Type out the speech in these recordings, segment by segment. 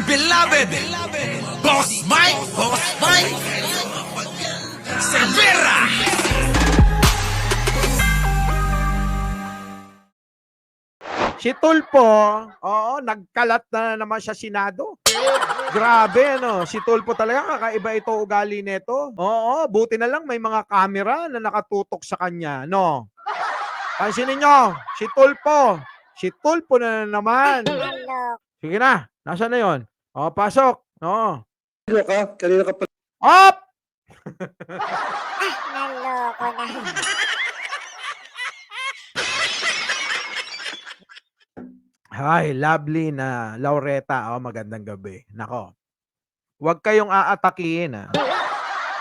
beloved, Boss Mike Cervera. Si Tulfo, oo, nagkalat na naman sa Senado. Grabe, ano? Si Tulfo talaga, kakaiba ito ugali nito. Oo, buti na lang may mga kamera na nakatutok sa kanya, no? Pansinin nyo, si Tulfo. Si Tulfo na naman. Sige na, nasaan na yon? O, pasok. Oo. Sino ka? Kanina ka pa. Op! Naloko na. Hi, lovely na Laureta. Oh, magandang gabi. Nako, huwag kayong aatakihin, ha.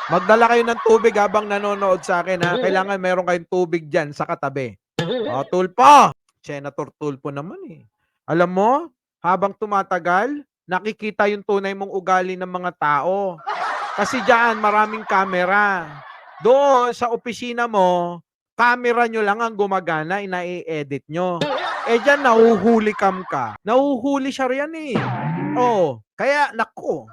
Magdala kayo ng tubig habang nanonood sa akin, ha. Kailangan meron kayong tubig dyan sa katabi. O, Tulfo! Senator Tulfo naman, eh. Alam mo, habang tumatagal, nakikita yung tunay mong ugali ng mga tao. Kasi diyan, maraming kamera. Doon, sa opisina mo, camera nyo lang ang gumagana, ina-edit nyo. Eh diyan, nahuhuli cam ka. Nahuhuli siya riyan, eh. Oh, kaya, naku.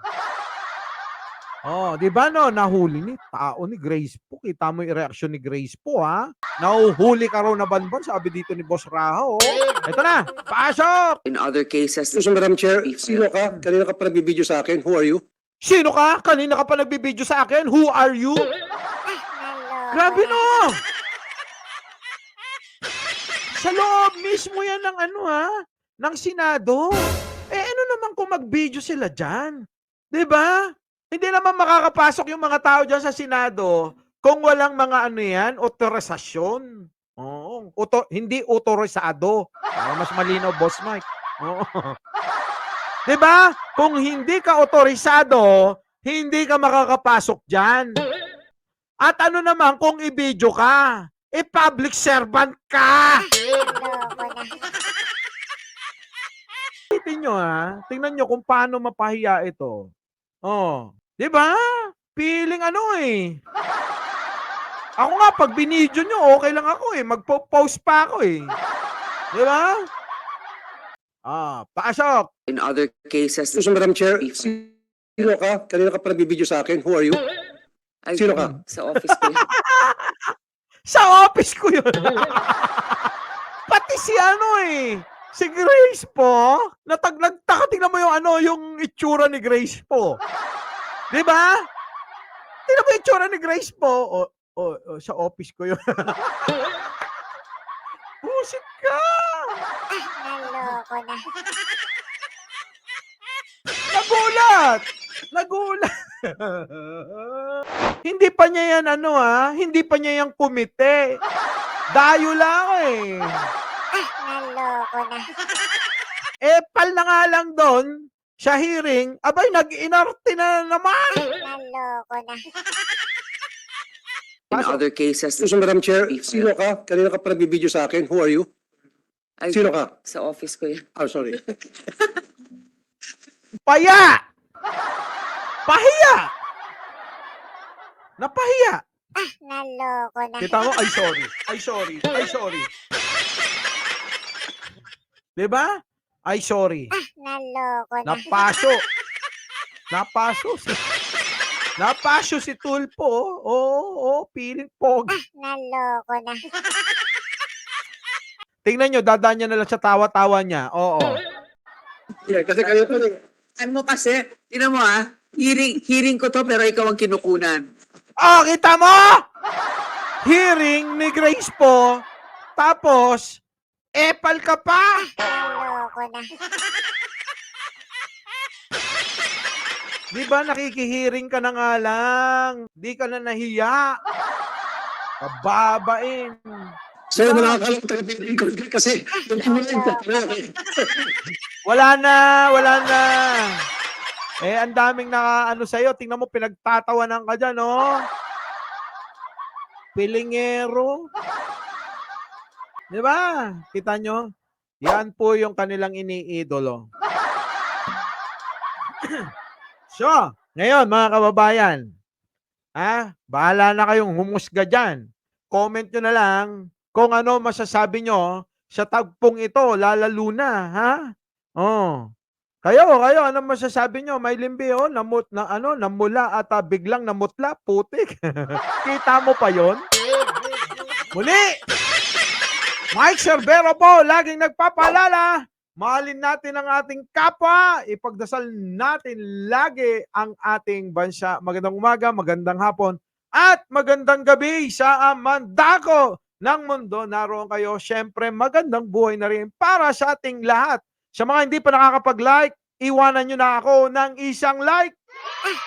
Oh, di ba no, nahuli ni tao ni Grace po. Kita mo yung reaksyon ni Grace po, ha? Nahuhuli ka raw na banban, sabi dito ni Boss Raho. Ito na, pasok! In other cases, So, Madam Chair, sino ka? Kanina ka pa nagbibideo sa akin. Who are you? Sino ka? Kanina ka pa nagbibideo sa akin? Who are you? Grabe no! Sa loob mismo yan ng ano, ha? Ng Senado. Eh ano naman kung mag-video sila dyan? Diba? Hindi naman makakapasok yung mga tao dyan sa Senado kung walang mga ano yan, otorisasyon. Oo. Hindi otorisado. Para mas malinaw, Boss Mike. Oo. Diba? Kung hindi ka otorisado, hindi ka makakapasok dyan. At ano naman kung i-video ka? Eh, public servant ka! Naloko na. Tingnan nyo, ha? Tingnan nyo kung paano mapahiya ito. Oh, 'di ba? Feeling ano eh. Ako nga pag binidyo nyo, okay lang ako eh. Magpo-post pa ako eh. 'Di ba? Ah, pasok. in other cases, So, Madam Chair, sino ka? Kanina ka pa nagbibideo sa akin. Who are you? ay, Sino ka? sa office ko yan. Sa office ko 'yun. Pati si ano eh. Si Grace po, nagtaka, tingnan mo yung ano, yung itsura ni Grace po. 'Di ba? Tingnan mo yung itsura ni Grace po. Sa office ko 'yun. Busit ka! Naloko na. Nagulat! Nagulat! Hindi pa niya yan ano, ha? Hindi pa niya yan kumite. Dayo lang eh. Naloko na. Eh, pal na nga lang doon, sa hearing, abay, nag-inarte na naman. Naloko na. In other cases, So, Madam Chair, sino ka? Kanina ka pa nagbibideo sa akin. Who are you? ay, Sino ka? sa office ko yan. Oh, sorry. Paya! Pahiya! Napahiya! Naloko na. Kita mo, ay sorry. Ay sorry. Ay sorry. Diba? Ay sorry. Naloko na. Napaso. Napaso si Tulfo. Oo, piling pog. Naloko na. Tingnan nyo, dadaan niya na lang sa tawa-tawa niya. Oo. Yeah, kasi kanina pa Ano mo kasi, tinan mo hearing ko to pero ikaw ang kinukunan. Oh, kita mo? Hearing ni Grace po. Tapos, epal ka pa. Naloko na. Di ba nakikihearing ka na nga lang? Di ka na nahiya. Kababain. Sir, nakakalang taga-pinigod kasi yung kumulain ka. Wala na. Eh, ang daming ano sa'yo. Tingnan mo, pinagtatawanan ka dyan, oh. Pilingero. Di ba? Kita nyo? Yan po yung kanilang iniidolo. So, ngayon, mga kababayan, bahala na kayong humusga dyan. Comment nyo na lang kung ano masasabi nyo sa tagpong ito, lalalo na, ha? Oh. Kayo, ano masasabi nyo? May limbi, oh, namula at biglang namutla, putik. Kita mo pa yon? Muli! Mike Cerbero po, laging nagpapaalala. Mahalin natin ang ating kapwa. Ipagdasal natin lagi ang ating bansa. Magandang umaga, magandang hapon, at magandang gabi sa mandako ng mundo. Naroon kayo. Siyempre, magandang buhay na rin para sa ating lahat. Sa mga hindi pa nakakapag-like, iwanan nyo na ako ng isang like.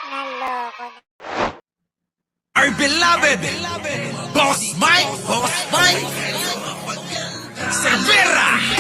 Naloko na. Our beloved Boss Mike Cervera.